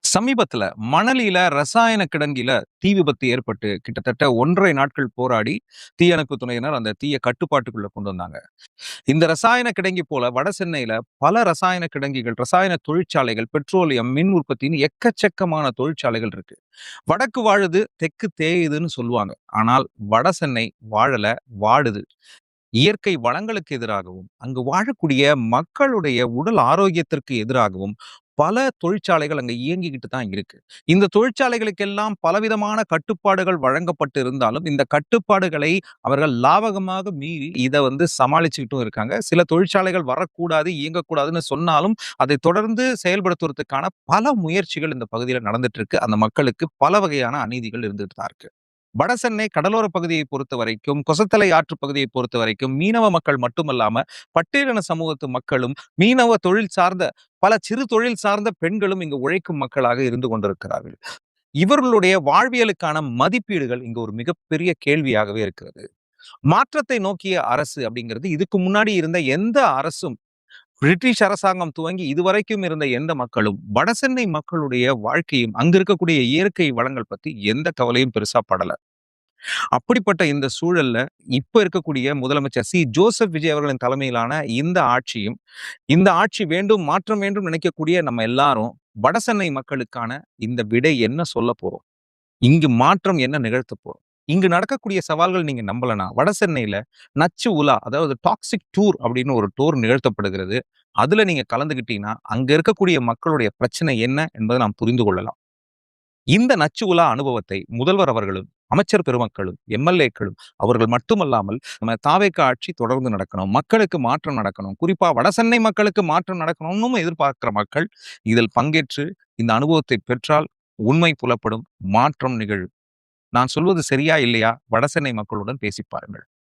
சமீபத்துல மணலியில ரசாயன கிடங்கில தீ விபத்து ஏற்பட்டு கிட்டத்தட்ட 1 1/2 நாட்கள் போராடி தீயணைப்பு துறையினர் அந்த தீய கட்டுப்பாட்டுக்குள்ள கொண்டு வந்தாங்க. இந்த ரசாயன கிடங்கி போல வட சென்னையில பல ரசாயன கிடங்கிகள், ரசாயன தொழிற்சாலைகள், பெட்ரோலியம், மின் உற்பத்தின்னு எக்கச்சக்கமான தொழிற்சாலைகள் இருக்கு. வடக்கு வாழுது, தெற்கு தேயுதுன்னு சொல்லுவாங்க. ஆனால் வட சென்னை வாழல, வாடுது. இயற்கை வளங்களுக்கு எதிராகவும், அங்கு வாழக்கூடிய மக்களுடைய உடல் ஆரோக்கியத்திற்கு எதிராகவும் பல தொழிற்சாலைகள் அங்க இயங்கிக்கிட்டு தான் இருக்கு. இந்த தொழிற்சாலைகளுக்கெல்லாம் பலவிதமான கட்டுப்பாடுகள் வழங்கப்பட்டு இருந்தாலும், இந்த கட்டுப்பாடுகளை அவர்கள் லாவகமாக மீறி இத சமாளிச்சுக்கிட்டும் இருக்காங்க. சில தொழிற்சாலைகள் வரக்கூடாது, இயங்கக்கூடாதுன்னு சொன்னாலும், அதை தொடர்ந்து செயல்படுத்துவதற்கான பல முயற்சிகள் இந்த பகுதியில நடந்துட்டு இருக்கு. அந்த மக்களுக்கு பல வகையான அநீதிகள் இருந்துட்டு தான் இருக்கு. வடசென்னை கடலோர பகுதியை பொறுத்தவரைக்கும், கொசத்தலை ஆற்று பகுதியை பொறுத்தவரைக்கும், மீனவ மக்கள் மட்டுமல்லாம, பட்டியலின சமூகத்து மக்களும், மீனவ தொழில் சார்ந்த பல சிறு தொழில் சார்ந்த பெண்களும் இங்கு உழைக்கும் மக்களாக இருந்து கொண்டிருக்கிறார்கள். இவர்களுடைய வாழ்வியலுக்கான மதிப்பீடுகள் இங்கு ஒரு மிகப்பெரிய கேள்வியாகவே இருக்கிறது. மாற்றத்தை நோக்கிய அரசு அப்படிங்கிறது இதுக்கு முன்னாடி இருந்த எந்த அரசும், பிரிட்டிஷ் அரசாங்கம் துவங்கி இதுவரைக்கும் இருந்த எந்த மக்களும், வடசென்னை மக்களுடைய வாழ்க்கையும், அங்க இருக்கக்கூடிய இயற்கை வளங்கள் பத்தி எந்த கவலையும் பெருசா படல. அப்படிப்பட்ட இந்த சூழல்ல, இப்ப இருக்கக்கூடிய முதலமைச்சர் ஜோசப் விஜய் அவர்களின் தலைமையிலான இந்த ஆட்சியும், இந்த ஆட்சி வேண்டும், மாற்றம் வேண்டும் நினைக்கக்கூடிய நம்ம எல்லாரும், வடசென்னை மக்களுக்கான இந்த விடை என்ன சொல்லப் போறோம்? இங்கு மாற்றம் என்ன நிகழ்த்தப் போறோம்? இங்கு நடக்கக்கூடிய சவால்கள் நீங்க நம்பலனா, வடசென்னையில நச்சு உலா, அதாவது டாக்ஸிக் டூர் அப்படின்னு ஒரு டூர் நிகழ்த்தப்படுகிறது. அதுல நீங்க கலந்துக்கிட்டீங்கன்னா, அங்க இருக்கக்கூடிய மக்களுடைய பிரச்சனை என்ன என்பதை நாம் புரிந்து கொள்ளலாம். இந்த நச்சு உலா அனுபவத்தை முதல்வர் அவர்களும், அமைச்சர் பெருமக்களும், எம்.எல்.ஏக்களும் அவர்கள் மட்டுமல்லாமல், நம்ம தாவேக்கா ஆட்சி தொடர்ந்து நடக்கணும். மக்களுக்கு மாற்றம் நடக்கணும். குறிப்பா வடசென்னை மக்களுக்கு மாற்றம் நடக்கணும்னு எதிர்பார்க்கிற மக்கள் இதில் பங்கேற்று இந்த அனுபவத்தை பெற்றால் உண்மை புலப்படும், மாற்றம் நிகழும். நான் சொல்வது சரியா இல்லையா? வடசென்னை மக்களுடன் பேசிப் பாருங்கள்.